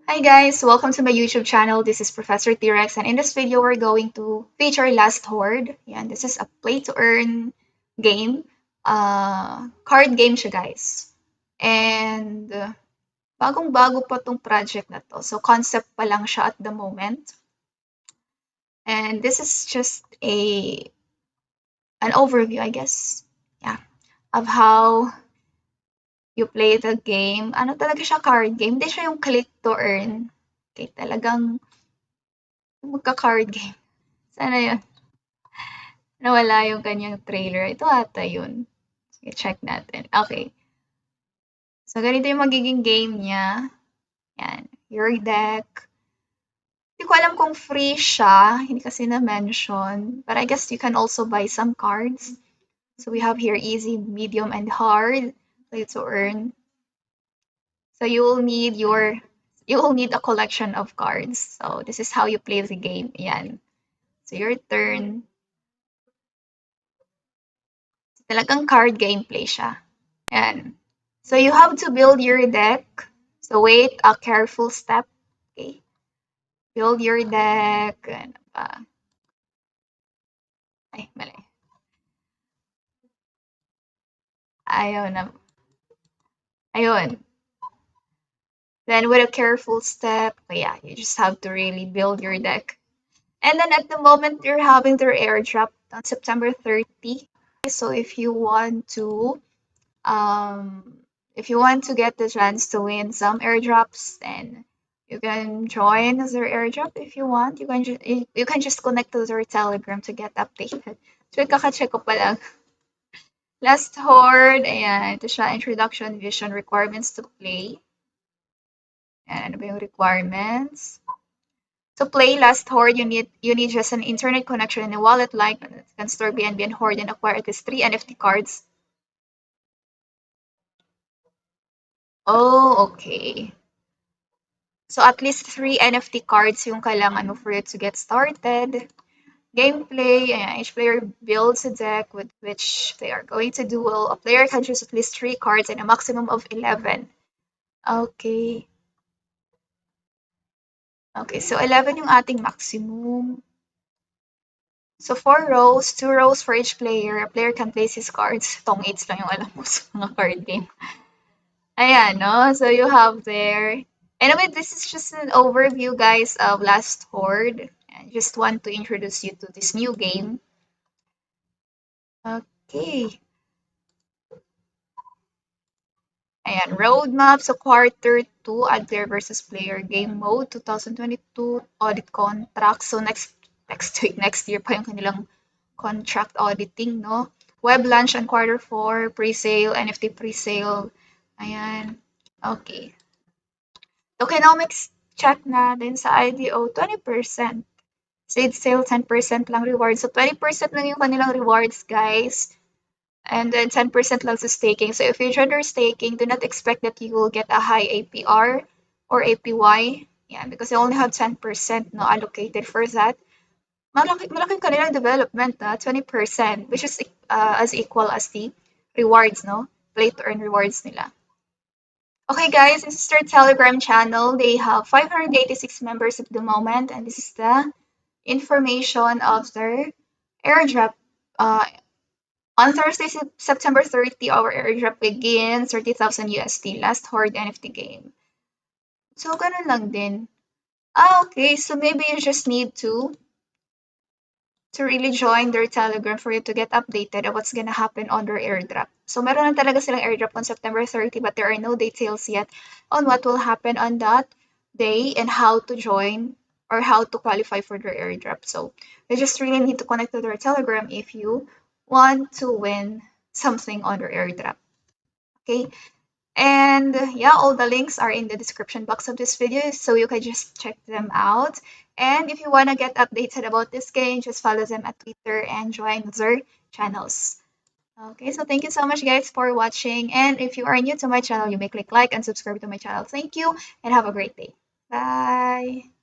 Hi guys, welcome to my YouTube channel. This is Professor T-Rex, and in this video we're going to feature Last Horde. Yan, this is a play to earn game. Card game siya guys. And bagong-bago pa tong project na to. So concept pa lang siya at the moment. And this is just an overview, I guess. Yeah, of how you play the game. Ano talaga siya, card game. Hindi siya yung click to earn. Okay, talagang magka-card game. Sana yun. Nawala yung kanyang trailer. Ito ata yun. Sige, check natin. Okay. So, ganito yung magiging game niya. Yan. Your deck. Hindi ko alam kung free siya. Hindi kasi na-mention. But I guess you can also buy some cards. So, we have here easy, medium, and hard. Play to earn. So, you will need a collection of cards. So, this is how you play the game. Yan. So, your turn. Talagang card gameplay siya. Yan. So you have to build your deck. So wait, a careful step. Okay. Build your deck. Ano ba? Ay, mali. Ayaw na. Ayun. Then with a careful step, yeah, you just have to really build your deck. And then at the moment, you're having their airdrop on September 30. So if you want to get the chance to win some airdrops, then you can join their airdrop if you want. You can just connect to their Telegram to get updated. So kaka-check ko pa lang. Last Horde, ayan, ito siya, introduction, vision, requirements to play. Ayan, ano ba yung requirements? To play Last Horde, you need just an internet connection and a wallet like can store BNB and Horde and acquire at least 3 NFT cards. Oh, okay. So at least 3 NFT cards yung kailangan mo for you to get started. Gameplay, each player builds a deck with which they are going to duel. A player can choose at least 3 cards and a maximum of 11. Okay. Okay, so 11 yung ating maximum. So 4 rows, 2 rows for each player. A player can place his cards. Tong 8s lang yung alam mo sa mga card game. Ayan, no? So you have there. Anyway, this is just an overview, guys, of Last Horde. I just want to introduce you to this new game. Okay. Ayan, roadmap. So quarter 2, add player versus player game mode, 2022 audit contract. So next year pa yung kanilang contract auditing, no? Web launch on quarter 4, pre-sale, NFT pre-sale. Ayan. Okay. Tokenomics check natin sa IDO, 20%. Seed sale, 10% lang rewards. So 20% lang yung kanilang rewards, guys. And then 10% lang sa staking. So if you join their staking, do not expect that you will get a high APR or APY. Yeah, because they only have 10% no, allocated for that. Malaking kanilang development na 20%, which is as equal as the rewards, no? Play to earn rewards nila. Okay, guys, this is their Telegram channel. They have 586 members at the moment, and this is the information of their airdrop. On Thursday, September 30, our airdrop begins, 30,000 USD, last Horde NFT game. So, ganun lang din. Okay, so maybe you just need to really join their Telegram for you to get updated on what's gonna happen on their airdrop. So, meron na talaga silang airdrop on September 30, but there are no details yet on what will happen on that day and how to join or how to qualify for their airdrop. So, you just really need to connect to their Telegram if you want to win something on their airdrop. Okay, and yeah, all the links are in the description box of this video, so you can just check them out. And if you want to get updated about this game, just follow them at Twitter and join their channels. Okay, so thank you so much, guys, for watching. And if you are new to my channel, you may click like and subscribe to my channel. Thank you, and have a great day. Bye.